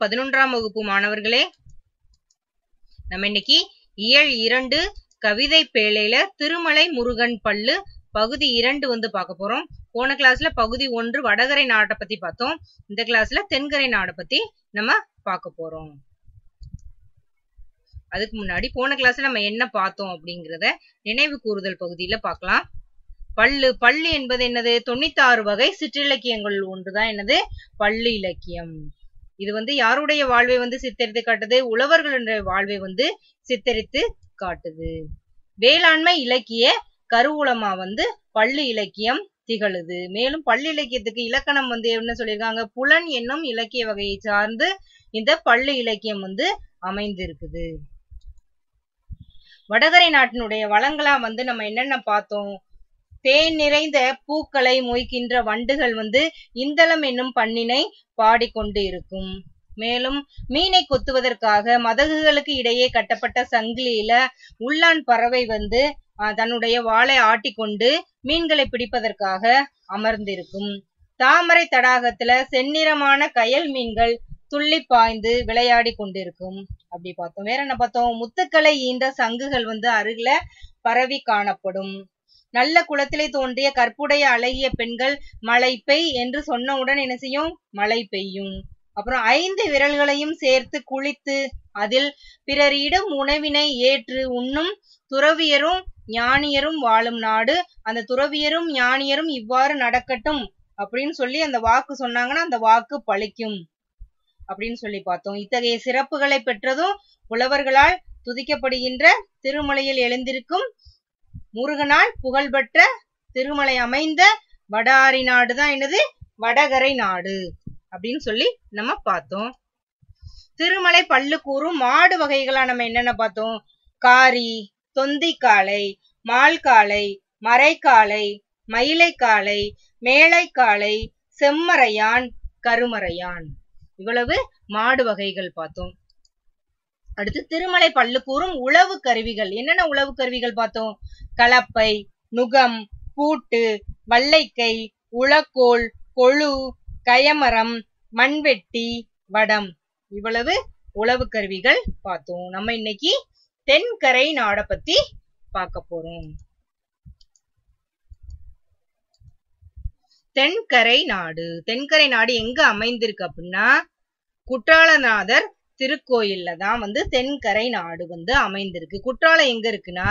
வணக்கம் 11ஆம் வகுப்பு மாணவர்களே. நம்ம இன்னைக்கு இயல் 2 கவிதை பேழையில திருமலை முருகன் பள்ளு பகுதி 2 வந்து பார்க்க போறோம். போன கிளாஸ்ல பகுதி 1 வடகரை நாட்டை பத்தி பார்த்தோம். இந்த கிளாஸ்ல தென்கரை நாடை பத்தி நம்ம பார்க்க போறோம். அதுக்கு முன்னாடி போன கிளாஸ்ல நம்ம என்ன பார்த்தோம் அப்படிங்கறத நினைவு கூறுதல் பகுதியில பார்க்கலாம். பள்ளு என்பது என்னது? 96 வகை சிற்றிலக்கியங்கள் ஒன்றுதான் என்னது? பள்ளு இலக்கியம். இது வந்து யாருடைய வாழ்வை வந்து சித்தரித்து காட்டுது? உழவர்களுடைய வாழ்வை வந்து சித்தரித்து காட்டுது. வேளாண்மை இலக்கிய கருவூலமா வந்து பள்ளு இலக்கியம் திகழுது. மேலும் பள்ளு இலக்கியத்துக்கு இலக்கணம் வந்து என்ன சொல்லியிருக்காங்க? புலன் என்னும் இலக்கிய வகையை சார்ந்து இந்த பள்ளு இலக்கியம் வந்து அமைந்திருக்குது. வடகரை நாட்டினுடைய வளங்களா வந்து நம்ம என்னென்ன பார்த்தோம்? தேன் நிறைந்த பூக்களை மொய்க்கின்ற வண்டுகள் வந்து இந்தளம் என்னும் பண்ணினை பாடிக்கொண்டு இருக்கும். மேலும் மீனை கொத்துவதற்காக மதகுகளுக்கு இடையே கட்டப்பட்ட சங்கிலியில உள்ளான் பறவை வந்து தன்னுடைய வாளை ஆட்டிக்கொண்டு மீன்களை பிடிப்பதற்காக அமர்ந்திருக்கும். தாமரை தடாகத்துல செந்நிறமான கயல் மீன்கள் துள்ளி பாய்ந்து விளையாடி கொண்டிருக்கும். அப்படி பார்த்தோம். வேற என்ன பார்த்தோம்? முத்துக்களை ஈன்ற சங்குகள் வந்து அருகில பரவி காணப்படும். நல்ல குளத்திலே தோன்றிய கற்புடைய அழகிய பெண்கள் மழை பெய் என்று சொன்னவுடன் என்ன செய்யும்? மழை பெய்யும். அப்புறம் 5 விரல்களையும் சேர்த்து குளித்து அதில் பிறரிடம் உணவினை ஏற்று உண்ணும் துறவியரும் ஞானியரும் வாழும் நாடு. அந்த துறவியரும் ஞானியரும் இவ்வாறு நடக்கட்டும் அப்படின்னு சொல்லி அந்த வாக்கு சொன்னாங்கன்னா அந்த வாக்கு பலிக்கும் அப்படின்னு சொல்லி பார்த்தோம். இத்தகைய சிறப்புகளை பெற்றதும் புலவர்களால் துதிக்கப்படுகின்ற திருமலையில் எழுந்திருக்கும் முருகனால் புகழ்பெற்ற திருமலை அமைந்த வடாரி நாடு தான் என்னது? வடகரை நாடு அப்படின்னு சொல்லி நம்ம பார்த்தோம். திருமலை பள்ளு கூறும் மாடு வகைகளா நம்ம என்னென்ன பார்த்தோம்? காரி, தொந்திக்காளை, மால்காளை, மரைக்காளை, மயிலைக்காளை, மேலைக்காளை, செம்மறையான், கருமறையான், இவ்வளவு மாடு வகைகள் பார்த்தோம். அடுத்து திருமலை பள்ளு கூறும் உழவு கருவிகள். என்னென்ன உழவு கருவிகள் பார்த்தோம்? கலப்பை, நுகம், பூட்டு, வல்லைக்கை, உலக்கோல், கொழு, கயமரம், மண்வெட்டி, வடம், இவ்வளவு உழவு கருவிகள் பார்த்தோம். நம்ம இன்னைக்கு தென்கரை நாடை பத்தி பார்க்க போறோம். தென்கரை நாடு. தென்கரை நாடு எங்க அமைந்திருக்கு அப்படின்னா குற்றாலநாதர் திருக்கோயில்ல தான் வந்து தென்கரை நாடு வந்து அமைந்திருக்கு. குற்றாலம் எங்க இருக்குன்னா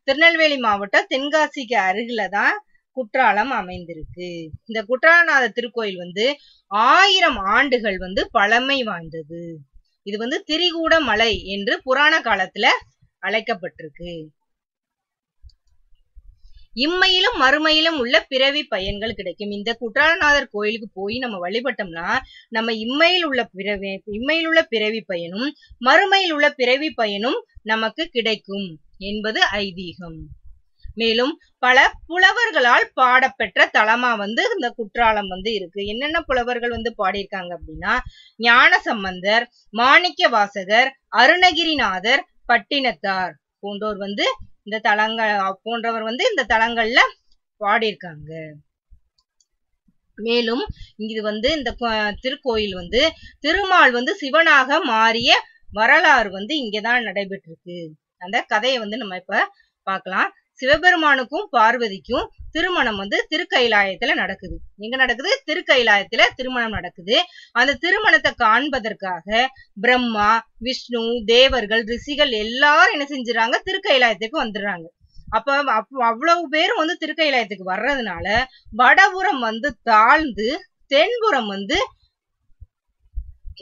திருநெல்வேலி மாவட்டம் தென்காசிக்கு அருகில தான் குற்றாலம் அமைந்திருக்கு. இந்த குற்றாலநாதர் திருக்கோயில் வந்து 1000 ஆண்டுகள் வந்து பழமை வாய்ந்தது. இது வந்து திரிகூட மலை என்று புராண காலத்துல அழைக்கப்பட்டிருக்கு. இம்மையிலும் மறுமையிலும் உள்ள பிறவி பயன்கள் கிடைக்கும். இந்த குற்றாலநாதர் கோயிலுக்கு போய் நம்ம வழிபட்டோம்னா நம்ம இம்மையில் உள்ள பிறவி பயனும் மறுமையில் உள்ள பிறவி பயனும் நமக்கு கிடைக்கும் என்பது ஐதீகம். மேலும் பல புலவர்களால் பாடப்பெற்ற தலமா வந்து இந்த குற்றாலம் வந்து இருக்கு. என்னென்ன புலவர்கள் வந்து பாடியிருக்காங்க அப்படின்னா ஞானசம்பந்தர், மாணிக்க வாசகர், அருணகிரிநாதர், பட்டினத்தார் போன்றோர் வந்து இந்த தலங்கள்ல பாடியிருக்காங்க. மேலும் இது வந்து இந்த திருக்கோயில் வந்து திருமால் வந்து சிவனாக மாறிய வரலாறு வந்து இங்கதான் நடைபெற்றிருக்கு. அந்த கதையை வந்து நம்ம இப்ப பார்க்கலாம். சிவபெருமானுக்கும் பார்வதிக்கும் திருமணம் வந்து திருக்கைலாயத்துல நடக்குது. எங்க நடக்குது? திருக்கைலாயத்துல திருமணம் நடக்குது. அந்த திருமணத்தை காண்பதற்காக பிரம்மா, விஷ்ணு, தேவர்கள், ரிஷிகள் எல்லாரும் என்ன செஞ்சுறாங்க? திருக்கைலாயத்துக்கு வந்துடுறாங்க. அப்ப அவ்வளவு பேரும் வந்து திருக்கைலாயத்துக்கு வர்றதுனால வடபுறம் வந்து தாழ்ந்து தென்புறம் வந்து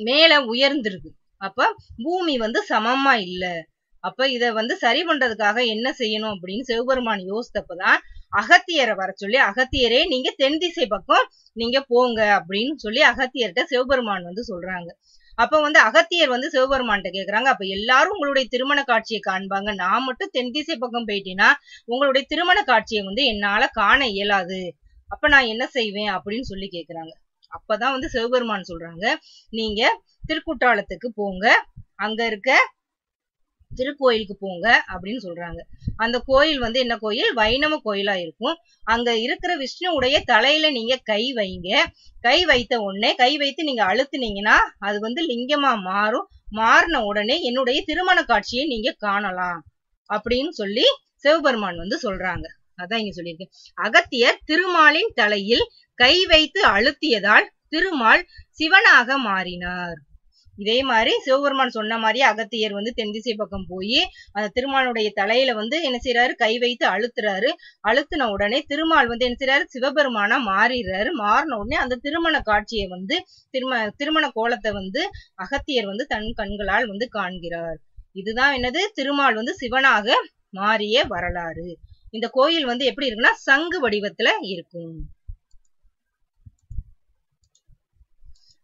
மேல உயர்ந்திருக்கு. அப்ப பூமி வந்து சமமா இல்ல. அப்ப இத வந்து சரி பண்றதுக்காக என்ன செய்யணும் அப்படின்னு சிவபெருமான் யோசித்தப்பதான் அகத்தியரை வர சொல்லி, அகத்தியரே நீங்க தென் திசை பக்கம் நீங்க போங்க அப்படின்னு சொல்லி அகத்தியர்கிட்ட சிவபெருமான் வந்து சொல்றாங்க. அப்ப வந்து அகத்தியர் வந்து சிவபெருமான்கிட்ட கேக்குறாங்க, அப்ப எல்லாரும் உங்களுடைய திருமண காட்சியை காண்பாங்க, நான் மட்டும் தென் திசை பக்கம் போயிட்டேன்னா உங்களுடைய திருமண காட்சியை வந்து என்னால காண இயலாது, அப்ப நான் என்ன செய்வேன் அப்படின்னு சொல்லி கேக்குறாங்க. அப்பதான் வந்து சிவபெருமான் சொல்றாங்க, நீங்க திருக்குற்றாலத்துக்கு போங்க, அங்க இருக்க திருக்கோயிலுக்கு போங்க அப்படின்னு சொல்றாங்க. அந்த கோயில் வந்து என்ன கோயில்? வைணவ கோயிலா இருக்கும். அங்க இருக்கிற விஷ்ணுவுடைய தலையில நீங்க கை வைங்க. கை வைத்த உடனே கை வைத்து நீங்க அழுத்துனீங்கன்னா அது வந்து லிங்கமா மாறும். மாறின உடனே என்னுடைய திருமண காட்சியை நீங்க காணலாம் அப்படின்னு சொல்லி சிவபெருமான் வந்து சொல்றாங்க. அதான் இங்க சொல்லியிருக்கு. அகத்தியர் திருமாலின் தலையில் கை வைத்து அழுத்தியதால் திருமால் சிவனாக மாறினார். இதே மாதிரி சிவபெருமான் சொன்ன மாதிரி அகத்தியர் வந்து தென் திசை பக்கம் போய் அந்த திருமாலுடைய தலையில வந்து என்ன செய்யறாரு? கை வைத்து அழுத்துறாரு. அழுத்தின உடனே திருமால் வந்து என்ன செய்யறாரு? சிவபெருமானா மாறிடுறாரு. மாறின உடனே அந்த திருமண காட்சியை வந்து திருமண கோலத்தை வந்து அகத்தியர் வந்து தன் கண்களால் வந்து காண்கிறார். இதுதான் என்னது? திருமால் வந்து சிவனாக மாறிய வரலாறு. இந்த கோயில் வந்து எப்படி இருக்குன்னா சங்கு வடிவத்துல இருக்கும்.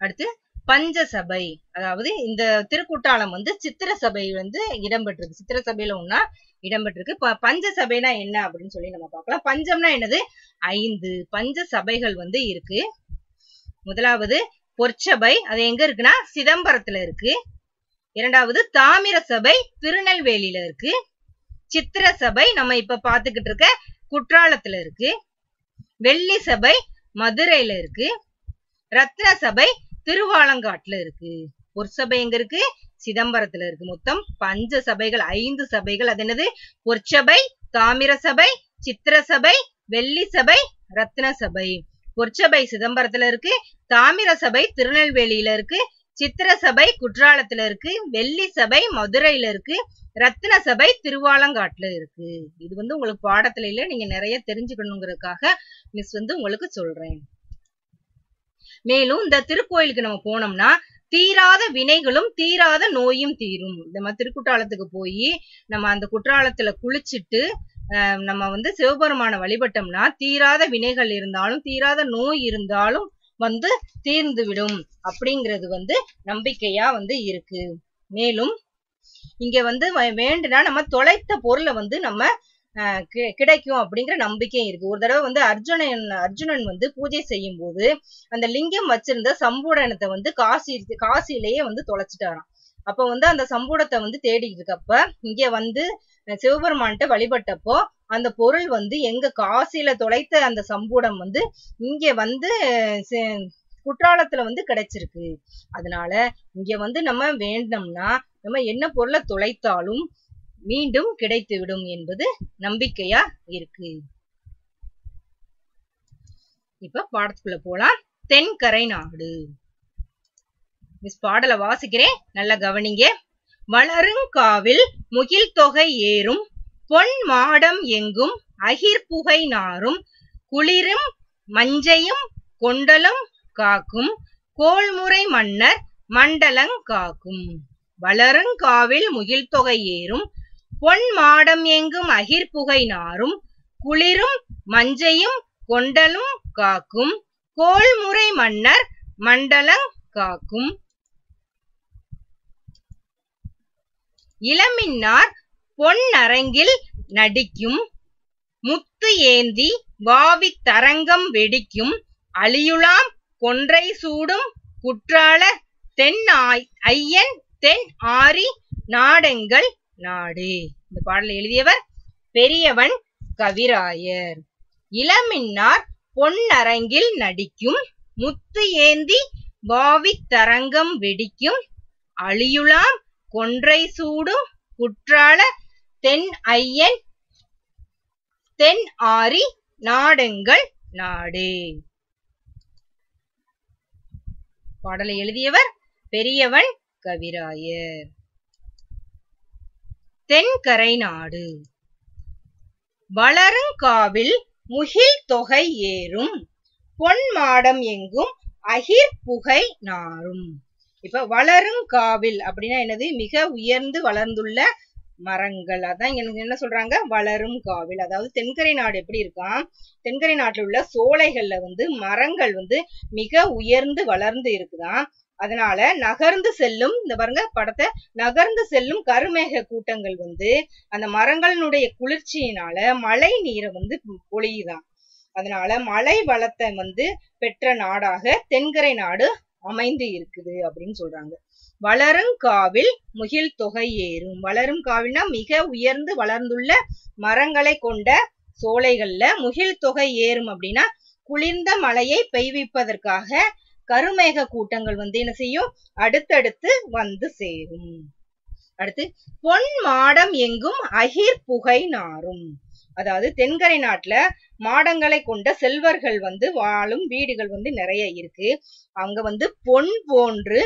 அடுத்து பஞ்சசபை, அதாவது இந்த திருக்குற்றாலம் வந்து சித்திர சபை வந்து இடம்பெற்றிருக்கு. சித்திர சபையில ஒன்னா இடம்பெற்றிருக்கு. பஞ்சசபைனா என்ன அப்படின்னு சொல்லி நம்ம பார்க்கலாம். பஞ்சம்னா என்னது? 5 பஞ்ச சபைகள் வந்து இருக்கு. முதலாவது பொற்சபை, அது எங்க இருக்குன்னா சிதம்பரத்துல இருக்கு. இரண்டாவது தாமிர சபை திருநெல்வேலியில இருக்கு. சித்திர சபை நம்ம இப்ப பாத்துக்கிட்டு இருக்க குற்றாலத்துல இருக்கு. வெள்ளி சபை மதுரையில இருக்கு. ரத்ன சபை திருவாலங்காட்டுல இருக்கு. பொற்சபை எங்க இருக்கு? சிதம்பரத்துல இருக்கு. மொத்தம் பஞ்ச சபைகள், 5 சபைகள். அது என்னது? பொற்சபை, தாமிர சபை, சித்திர சபை, வெள்ளி சபை, ரத்ன சபை. பொற்சபை சிதம்பரத்துல இருக்கு. தாமிர சபை திருநெல்வேலியில இருக்கு. சித்திர சபை குற்றாலத்துல இருக்கு. வெள்ளி சபை மதுரையில இருக்கு. ரத்ன சபை திருவாலங்காட்டுல இருக்கு. இது வந்து உங்களுக்கு பாடத்துல இல்ல, நீங்க நிறைய தெரிஞ்சுக்கணுங்கிறதுக்காக மிஸ் வந்து உங்களுக்கு சொல்றேன். மேலும் இந்த திருக்கோயிலுக்கு நம்ம போனோம்னா தீராத வினைகளும் தீராத நோயும் தீரும். நம்ம திருக்குற்றாலத்துக்கு போய் நம்ம அந்த குற்றாலத்துல குளிச்சுட்டு நம்ம வந்து சிவபெருமான வழிபட்டோம்னா தீராத வினைகள் இருந்தாலும் தீராத நோய் இருந்தாலும் வந்து தீர்ந்து விடும் அப்படிங்கிறது வந்து நம்பிக்கையா வந்து இருக்கு. மேலும் இங்க வந்து வேண்டுனா நம்ம தொலைத்த பொருளை வந்து நம்ம கிடைக்கும் அப்படிங்கிற நம்பிக்கை இருக்கு. ஒரு தடவை வந்து அர்ஜுனன் வந்து பூஜை செய்யும் போது அந்த லிங்கம் வச்சிருந்த சம்பூடனத்தை வந்து காசிலேயே வந்து தொலைச்சிட்டாராம். அப்ப வந்து அந்த சம்பூடத்தை வந்து தேடிட்டு இருக்கப்ப இங்க வந்து சிவபெருமான்கிட்ட வழிபட்டப்போ அந்த பொருள் வந்து எங்க காசியில தொலைத்த அந்த சம்பூடம் வந்து இங்க வந்து குற்றாலத்துல வந்து கிடைச்சிருக்கு. அதனால இங்க வந்து நம்ம வேண்டோம்னா நம்ம என்ன பொருளை தொலைத்தாலும் மீண்டும் கிடைத்து விடும் என்பது நம்பிக்கையா இருக்கு. இப்ப பாடத்துக்குள்ள போலாம். தென்கரை நாடு. மிஸ் பாடலை வாசிக்கிறேன், நல்லா கவனிங்க. வளருங்காவில் முகில் தொகை ஏறும் பொன் மாடம் எங்கும் அகிர்புகை நாரும் குளிரும் மஞ்சையும் கொண்டலும் காக்கும் கோள்முறை மன்னர் மண்டலங் காக்கும். வளருங்காவில் முகில் தொகை ஏறும் பொன் மாடம் எங்கும் அகிர்புகை நாரும் குளிரும் மஞ்சையும் கொண்டலும் காக்கும் கோள்முறை மன்னர் மண்டலங் காக்கும். இளமின்னார் பொன்னரங்கில் நடிக்கும் முத்து ஏந்தி வாவித் தரங்கம் வெடிக்கும் அழியுலாம் கொன்றை சூடும் குற்றால தென் ஐயன் தென் ஆரி நாடெங்கள் நாடு. இந்த பாடலை எழுதியவர் பெரியவன் கவிராயர். இளமின்னார் பொன்னரங்கில் நடிக்கும் முத்து ஏந்தி வாவித் தரங்கம் வெடிக்கும் அழியுலாம் கொன்றை சூடும் குற்றால தென் ஐயன் தென் ஆரி நாடெங்கள் நாடு. பாடலை எழுதியவர் பெரியவன் கவிராயர். தென்கரை நாடு. வளருங்காவில் முகில் தொகை ஏறும் பொன் மாடம் எங்கும் அகிர்புகை நாரும். இப்ப வளருங்காவில் அப்படின்னா என்னது? மிக உயர்ந்து வளர்ந்துள்ள மரங்கள். அதான் எனக்கு என்ன சொல்றாங்க? வளரும் காவில். அதாவது தென்கரை நாடு எப்படி இருக்கான்? தென்கரை நாட்டில் உள்ள சோலைகள்ல வந்து மரங்கள் வந்து மிக உயர்ந்து வளர்ந்து இருக்குதான். அதனால நகர்ந்து செல்லும், இந்த பாருங்க படத்தை, நகர்ந்து செல்லும் கருமேக கூட்டங்கள் வந்து அந்த மரங்களினுடைய குளிர்ச்சியினால மழை நீரை வந்து பொழியுதான். அதனால மழை வளத்தை வந்து பெற்ற நாடாக தென்கரை நாடு அமைந்து இருக்குது அப்படின்னு சொல்றாங்க. வளருங்காவில் முகில் தொகை ஏறும். வளரும் காவில்னா மிக உயர்ந்து வளர்ந்துள்ள மரங்களை கொண்ட சோலைகள்ல முகில் தொகை ஏறும் அப்படின்னா குளிர்ந்த மழையை பெய்விப்பதற்காக கருமேக கூட்டங்கள் வந்து என்ன செய்யும், அடுத்தடுத்து வந்து சேரும். அடுத்து பொன் மாடம் எங்கும் அகிர் புகை நாரும். அதாவது தென்கரை நாட்டுல மாடங்களை கொண்ட செல்வர்கள் வந்து வாழும் வீடுகள் வந்து நிறைய இருக்கு. அங்க வந்து பொன் போன்று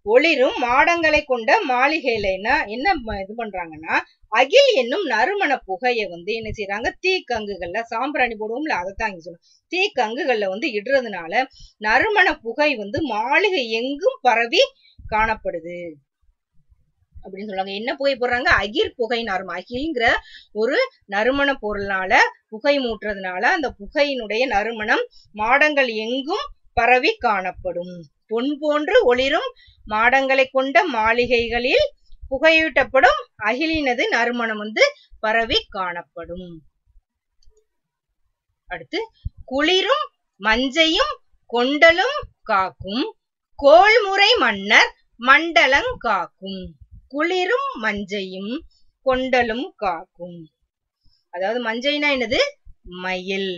ஒளிரும் மாடங்களை கொண்ட மாளிகையில என்ன இது பண்றாங்கன்னா அகில் என்னும் நறுமண புகையை வந்து என்ன செய்யறாங்க, தீக்கங்குகள்ல சாம்பிராணி போடுவோம்ல, அதைத்தான் இங்க சொல்லுவோம், தீக்கங்குகள்ல வந்து இடுறதுனால நறுமண புகை வந்து மாளிகை எங்கும் பரவி காணப்படுது அப்படின்னு சொல்றாங்க. என்ன புகை போடுறாங்க, அகிர் புகை நாரும். அகில்ங்கிற ஒரு நறுமண பொருளால புகை மூட்டுறதுனால அந்த புகையினுடைய நறுமணம் மாடங்கள் எங்கும் பரவி காணப்படும். பொன் போன்று ஒளிரும் மாடங்களை கொண்ட மாளிகைகளில் புகையூட்டப்படும் அகிலினது நறுமணம் வந்து பரவி காணப்படும். அடுத்து குளிரும் மஞ்சையும் கொண்டலும் காக்கும் கோள்முறை மன்னர் மண்டலங் காக்கும். குளிரும் மஞ்சையும் கொண்டலும் காக்கும். அதாவது மஞ்சைனா என்னது, மயில்.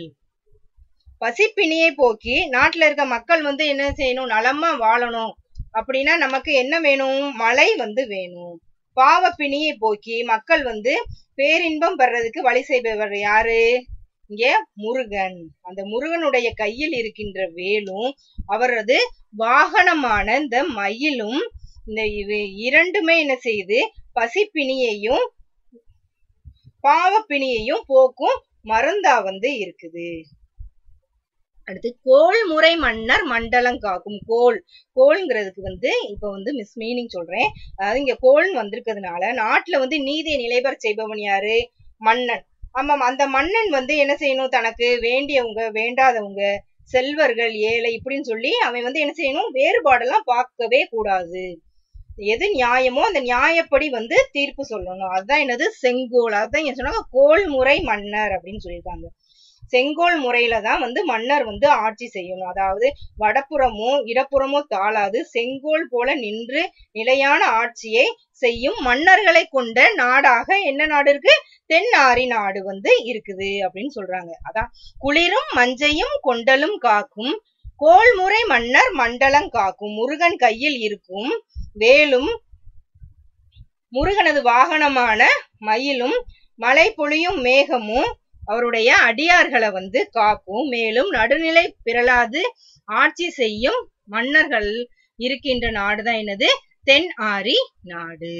பசிப்பிணியை போக்கி நாட்டுல இருக்க மக்கள் வந்து என்ன செய்யணும், நலமா வாழணும் அப்படின்னா நமக்கு என்ன வேணும், மழை வந்து வேணும். பாவ பிணியை போக்கி மக்கள் வந்து பேரின்பம் பெறதுக்கு வழி செய்பவர் யாரு, இங்க முருகன். அந்த முருகனுடைய கையில் இருக்கின்ற வேலும் அவரது வாகனமான இந்த மயிலும் இந்த இரண்டுமே என்ன செய்யுது, பசிப்பிணியையும் பாவப்பிணியையும் போக்கும் மருந்தா வந்து இருக்குது. அடுத்து கோள்முறை மன்னர் மண்டலம் காக்கும். கோள்ங்கிறதுக்கு வந்து இப்ப வந்து மிஸ் மீனிங் சொல்றேன். அதாவது இங்க கோள் வந்திருக்கிறதுனால நாட்டுல வந்து நீதியை நிலைபெற செய்பவன் யாரு, மன்னன். ஆமா, அந்த மன்னன் வந்து என்ன செய்யணும், தனக்கு வேண்டியவங்க வேண்டாதவங்க செல்வர்கள் ஏழை இப்படின்னு சொல்லி அவன் வந்து என்ன செய்யணும், வேறுபாடெல்லாம் பார்க்கவே கூடாது. எது நியாயமோ அந்த நியாயப்படி வந்து தீர்ப்பு சொல்லணும். அதுதான் என்னது, செங்கோல். அதுதான் என்ன சொன்னாங்க, கோள்முறை மன்னர் அப்படின்னு சொல்லியிருக்காங்க. செங்கோல் முறையில தான் வந்து மன்னர் வந்து ஆட்சி செய்யணும். அதாவது வடப்புறமோ இடப்புறமோ தாளாது செங்கோல் போல நின்று நிலையான ஆட்சியை செய்யும் மன்னர்களை கொண்ட நாடாக என்ன நாடு இருக்கு, தென்னாரி நாடு வந்து இருக்குது அப்படின்னு சொல்றாங்க. அதான் குளிரும் மஞ்சையும் கொண்டலும் காக்கும் கோள்முறை மன்னர் மண்டலம் காக்கும். முருகன் கையில் இருக்கும் வேலும் முருகனது வாகனமான மயிலும் மழை பொழியும் மேகமும் அவருடைய அடியார்களை வந்து காக்கும். மேலும் நடுநிலை பிறளாது ஆட்சி செய்யும் மன்னர்கள் இருக்கின்ற நாடுதான் என்னது, தென் ஆரி நாடு.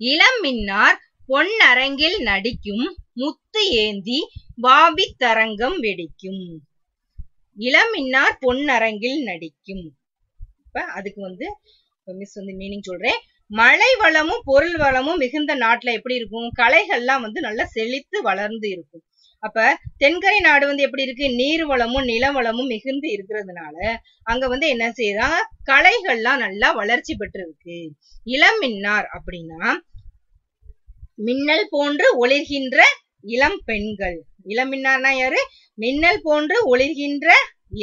இளம் மின்னார் பொன்னரங்கில் நடிக்கும் முத்து ஏந்தி வாபி தரங்கம் வெடிக்கும். இளம் மின்னார் பொன்னரங்கில் நடிக்கும். இப்ப அதுக்கு வந்து மிஸ் வந்து மீனிங் சொல்றேன். மழை வளமும் பொருள் வளமும் மிகுந்த நாட்டுல எப்படி இருக்கும், கலைகள்லாம் வந்து நல்லா செழித்து வளர்ந்து இருக்கும். அப்ப தென்கரை நாடு வந்து எப்படி இருக்கு, நீர் வளமும் நில வளமும் மிகுந்து இருக்கிறதுனால அங்க வந்து என்ன செய்யறாங்க, கலைகள்லாம் நல்லா வளர்ச்சி பெற்று இருக்கு. இளம் மின்னார் அப்படின்னா மின்னல் போன்று ஒளிர்கின்ற இளம் பெண்கள். இளம் மின்னார்னா யாரு, மின்னல் போன்று ஒளிர்கின்ற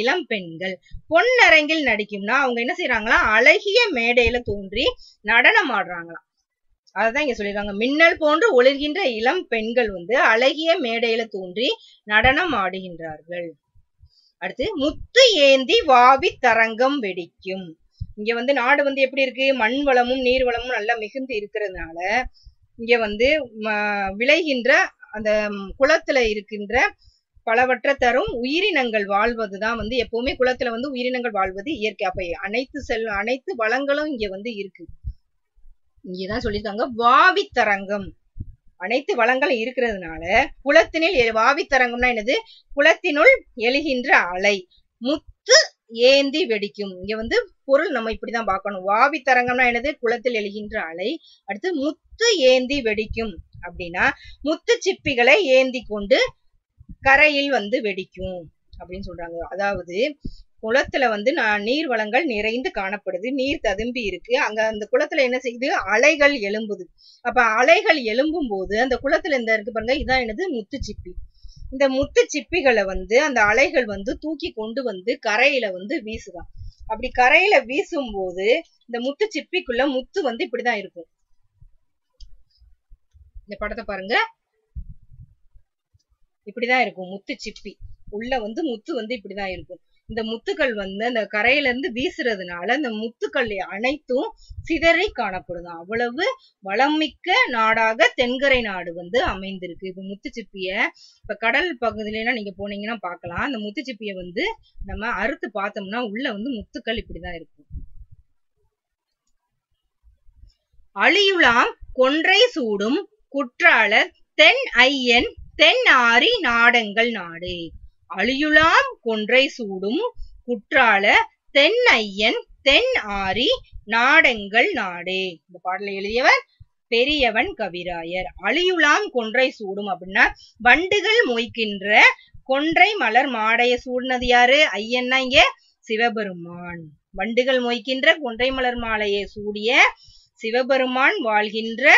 இளம் பெண்கள். பொன்னரங்கில் நடிக்கும்னா அவங்க என்ன செய்யறாங்களா, அழகிய மேடையில தோன்றி நடனம் ஆடுறாங்களாம். அததான் இங்க சொல்லிருக்காங்க, மின்னல் போன்று ஒளிர்கின்ற இளம் பெண்கள் வந்து அழகிய மேடையில தோன்றி நடனம் ஆடுகின்றார்கள். அடுத்து முத்து ஏந்தி வாவி தரங்கம் வெடிக்கும். இங்க வந்து நாடு வந்து எப்படி இருக்கு, மண் வளமும் நீர் வளமும் நல்லா மிகுந்து இருக்கிறதுனால இங்க வந்து விளைகின்ற அந்த குளத்துல இருக்கின்ற பலவற்ற தரும் உயிரினங்கள் வாழ்வதுதான் வந்து எப்பவுமே குளத்துல வந்து உயிரினங்கள் வாழ்வது இயற்கை. அப்ப அனைத்து வளங்களும் இங்க வந்து இருக்கு. இங்கதான் சொல்லியிருக்காங்க வாவி தரங்கம், அனைத்து வளங்களும் இருக்கிறதுனால குளத்தினில் வாவி தரங்கம்னா என்னது, குளத்தினுள் எழுகின்ற அலை. முத்து ஏந்தி வெடிக்கும். இங்க வந்து பொருள் நம்ம இப்படிதான் பார்க்கணும். வாவி தரங்கம்னா என்னது, குளத்தில் எழுகின்ற அலை. அடுத்து முத்து ஏந்தி வெடிக்கும் அப்படின்னா முத்து சிப்பிகளை ஏந்தி கொண்டு கரையில் வந்து வெடிக்கும் அப்படின்னு சொல்றாங்க. அதாவது குளத்துல வந்து நீர் வளங்கள் நிறைந்து காணப்படுது, நீர் ததும்பி இருக்கு. அங்க அந்த குளத்துல என்ன செய்யுது, அலைகள் எழும்புது. அப்ப அலைகள் எழும்பும் போது அந்த குளத்துல இந்த இருக்கு பாருங்க, இதான் என்னது, முத்து சிப்பி. இந்த முத்து சிப்பிகளை வந்து அந்த அலைகள் வந்து தூக்கி கொண்டு வந்து கரையில வந்து வீசுதான். அப்படி கரையில வீசும் போது இந்த முத்து சிப்பிக்குள்ள முத்து வந்து இப்படிதான் இருக்கும். இந்த படத்தை பாருங்க, இப்படிதான் இருக்கும் முத்து சிப்பி. உள்ள வந்து முத்து வந்து இப்படிதான் இருக்கும். இந்த முத்துக்கள் வந்து அந்த கரையில இருந்து வீசுறதுனால இந்த முத்துக்கள் அனைத்தும் சிதறி காணப்படுது. அவ்வளவு வளமிக்க நாடாக தென்கரை நாடு வந்து அமைந்திருக்கு. இப்ப முத்துச்சிப்பிய இப்ப கடல் பகுதியில நீங்க போனீங்கன்னா பார்க்கலாம். அந்த முத்துச்சிப்பிய வந்து நம்ம அறுத்து பார்த்தோம்னா உள்ள வந்து முத்துக்கள் இப்படிதான் இருக்கும். அழியுலாம் கொன்றை சூடும் குற்றால தென் ஐயன் தென் ஆரி நாடங்கள் நாடே. அழியுலாம் கொன்றை சூடும் குற்றால தென் ஐயன் தென் ஆரி நாடங்கள் நாடே. இந்த பாடலை எழுதியவர் பெரியவன் கவிராயர். அழியுலாம் கொன்றை சூடும் அப்படின்னா வண்டுகள் மொய்க்கின்ற கொன்றை மலர் மாடைய சூடினது யாரு? ஐயன்னா இங்க சிவபெருமான். வண்டுகள் மொய்க்கின்ற கொன்றை மலர் மாலையை சூடிய சிவபெருமான் வாழ்கின்ற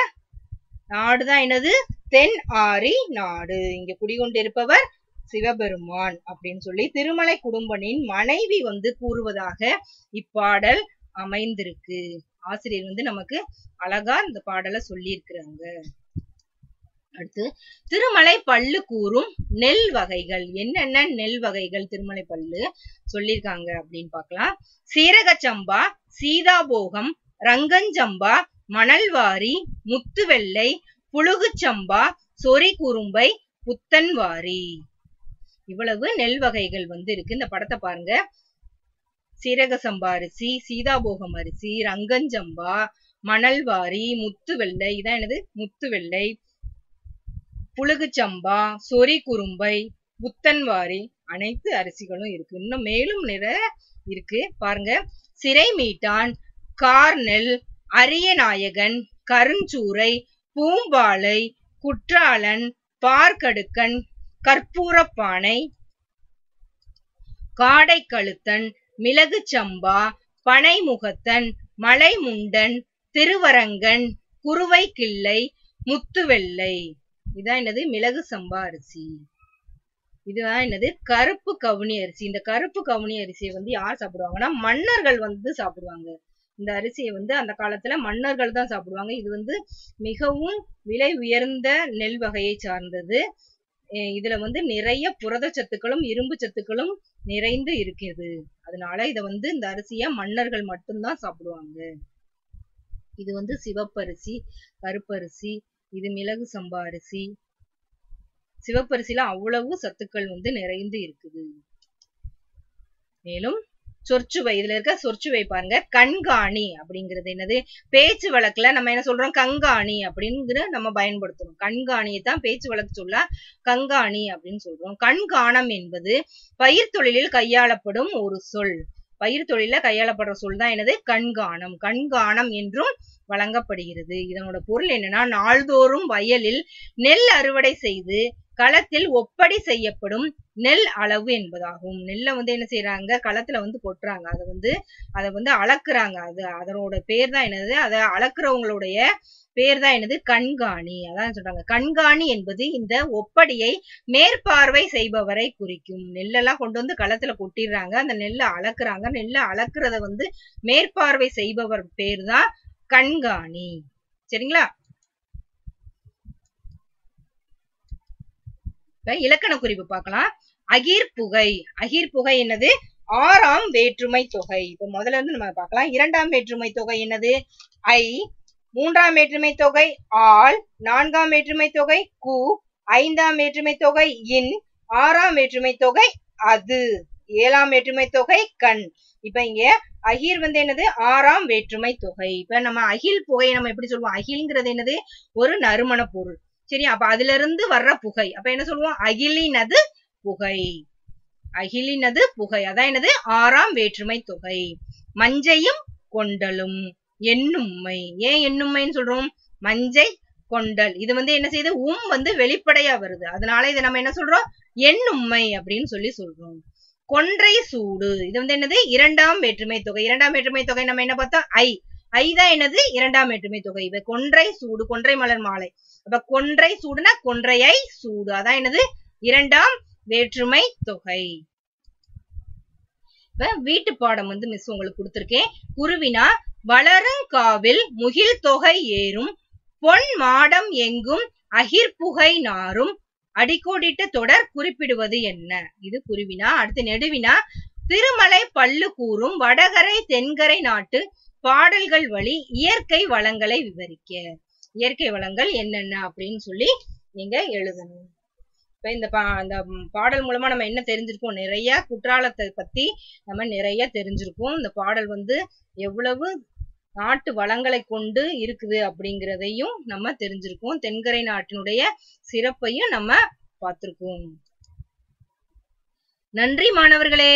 நாடுதான் என்னது? தென் ஆரி நாடு. இங்க குடிகொண்டிருப்பவர் சிவபெருமான் அப்படின்னு சொல்லி திருமலை குடும்பனின் மனைவி வந்து கூறுவதாக இப்பாடல் அமைந்திருக்கு. ஆசிரியர் வந்து நமக்கு அழகா இந்த பாடலை சொல்லி இருக்கிறாங்க. அடுத்து திருமலை பல்லு கூறும் நெல் வகைகள். என்னென்ன நெல் வகைகள் திருமலை பல்லு சொல்லியிருக்காங்க அப்படின்னு பார்க்கலாம். சீரகச்சம்பா, சீதாபோகம், ரங்கஞ்சம்பா, மணல்வாரி, முத்துவெள்ளை, புழுகுச்சம்பா, சொறி குறும்பை, புத்தன்வாரி. இவ்வளவு நெல் வகைகள் வந்து இருக்கு. இந்த படத்தை பாருங்க. சீரக சம்பா அரிசி, சீதாபோகம் அரிசி, ரங்கஞ்சம்பா, மணல்வாரி, முத்துவெள்ளை, இதான் என்னது? முத்துவெள்ளை, புழுகுச்சம்பா, சொறி குறும்பை, புத்தன்வாரி, அனைத்து அரிசிகளும் இருக்கு. இன்னும் மேலும் நிறைய இருக்கு பாருங்க. சிறை மீட்டான், கார்நெல், அரியநாயகன், கருஞ்சூரை, பூம்பாலை, குற்றாலன், பார்க்கடுக்கன், கற்பூரப்பானை, காடை கழுத்தன், மிளகு சம்பா, பனைமுகத்தன், மலைமுண்டன், திருவரங்கன், குருவை கிள்ளை, முத்துவெள்ளை. இதான் என்னது? மிளகு சம்பா அரிசி. இதுதான் என்னது? கருப்பு கவுனி அரிசி. இந்த கருப்பு கவுனி அரிசியை வந்து யார் சாப்பிடுவாங்கன்னா மன்னர்கள் வந்து சாப்பிடுவாங்க. இந்த அரிசியை வந்து அந்த காலத்துல மன்னர்கள் தான் சாப்பிடுவாங்க. இது வந்து மிகவும் விலை உயர்ந்த நெல் வகையை சார்ந்தது. இதுல வந்து நிறைய புரத சத்துக்களும் இரும்பு சத்துக்களும் நிறைந்து இருக்குது. அதனால இத வந்து இந்த அரிசிய மன்னர்கள் மட்டும்தான் சாப்பிடுவாங்க. இது வந்து சிவப்பரிசி, கருப்பரிசி, இது மிளகு சம்பா அரிசி. சிவப்பரிசியில அவ்வளவு சத்துக்கள் வந்து நிறைந்து இருக்குது. மேலும் சொற்சுவை, இதுல இருக்க சொற்சுவை பாருங்க. கண்காணி அப்படிங்கிறது என்னது? பேச்சு வழக்குல நம்ம என்ன சொல்றோம்? கண்காணி அப்படிங்கிற நம்ம பயன்படுத்துறோம். கண்காணியை தான் பேச்சு வழக்கு சொல்ல கண்காணி அப்படின்னு சொல்றோம். கண்காணம் என்பது பயிர் தொழிலில் கையாளப்படும் ஒரு சொல். பயிர் தொழில கையாளப்படுற சொல் தான் என்னது? கண்காணம். கண்காணம் என்றும் வழங்கப்படுகிறது. இதனோட பொருள் என்னன்னா, நாள்தோறும் வயலில் நெல் அறுவடை செய்து களத்தில் ஒப்படை செய்யப்படும் நெல் அளவு என்பதாகும். நெல்லை வந்து என்ன செய்யறாங்க? களத்துல வந்து கொட்டுறாங்க. அதை வந்து அளக்குறாங்க. அதனோட பேர் தான் என்னது? அதை அளக்குறவங்களுடைய பேர் தான் என்னது? கண்காணி. அதான் சொல்றாங்க. கண்காணி என்பது இந்த ஒப்படியை மேற்பார்வை செய்பவரை குறிக்கும். நெல்லெல்லாம் கொண்டு வந்து களத்துல கொட்டிடுறாங்க. அந்த நெல்லை அளக்குறாங்க. நெல்லை அளக்குறத வந்து மேற்பார்வை செய்பவர் பேர் தான் கண்காணி. சரிங்களா? இலக்கண குறிப்பு பார்க்கலாம். அகிர்புகை. அகிர்புகை என்னது? 6ஆம் வேற்றுமை தொகை. இப்ப முதல்ல இருந்து நம்ம பார்க்கலாம். 2ஆம் வேற்றுமை தொகை என்னது? ஐ. 3ஆம் வேற்றுமை தொகை ஆல். 4ஆம் வேற்றுமை தொகை கு. 5ஆம் வேற்றுமை தொகை இன். 6ஆம் வேற்றுமை தொகை அது. 7ஆம் வேற்றுமை தொகை கண். இப்ப இங்க அகிர் வந்து என்னது? 6ஆம் வேற்றுமை தொகை. இப்ப நம்ம அகில் புகை நம்ம எப்படி சொல்லுவோம்? அகில்ங்கிறது என்னது? ஒரு நறுமண பொருள். சரி, அப்ப அதுல இருந்து வர்ற புகை அப்ப என்ன சொல்லுவோம்? அகிலினது புகை. அகிலினது புகை. அதான் என்னது? 6ஆம் வேற்றுமை தொகை. மஞ்சையும் கொண்டலும். எண்ணும்மை. ஏன் எண்ணும்மைன்னு சொல்றோம்? மஞ்சை கொண்டல். இது வந்து என்ன செய்யுது? வந்து வெளிப்படையா வருது. அதனால இதை நம்ம என்ன சொல்றோம்? எண்ணும்மை அப்படின்னு சொல்றோம். கொன்றை சூடு. இது வந்து என்னது? 2ஆம் வேற்றுமை தொகை. 2ஆம் வேற்றுமை தொகை நம்ம என்ன பார்த்தோம்? ஐ. ஐ தான் என்னது? 2ஆம் வேற்றுமை தொகை. இப்ப கொன்றை சூடு, கொன்றை மலர் மாலை. அப்ப கொன்றை சூடுனா கொன்றையை சூடு. அதான் என்னது? 2ஆம் வேற்றுமை தொகை. இப்ப வீட்டு பாடம் வந்து மிஸ் உங்களுக்கு கொடுத்திருக்கேன். குருவினா வளருங்காவில் முகில் தொகை ஏறும் பொன் மாடம் எங்கும் அகிர்புகை நாரும் அடிக்கோடிட்ட தொடர் குறிப்பிடுவது என்ன? இது குருவினா. அடுத்து நெடுவினா திருமலை பல்லு கூறும் வடகரை தென்கரை நாட்டு பாடல்கள் வழி இயற்கை வளங்களை விவரிக்க. இயற்கை வளங்கள் என்னென்ன அப்படின்னு சொல்லி நீங்க எழுதணும். இப்ப இந்த பாடல் மூலமா நம்ம என்ன தெரிஞ்சிருக்கோம்? நிறைய குற்றாலத்தை பத்தி நம்ம நிறைய தெரிஞ்சிருக்கோம். இந்த பாடல் வந்து எவ்வளவு நாட்டு வளங்களை கொண்டு இருக்குது அப்படிங்கிறதையும் நம்ம தெரிஞ்சிருக்கோம். தென்கரை நாட்டினுடைய சிறப்பையும் நம்ம பார்த்திருக்கோம். நன்றி மாணவர்களே.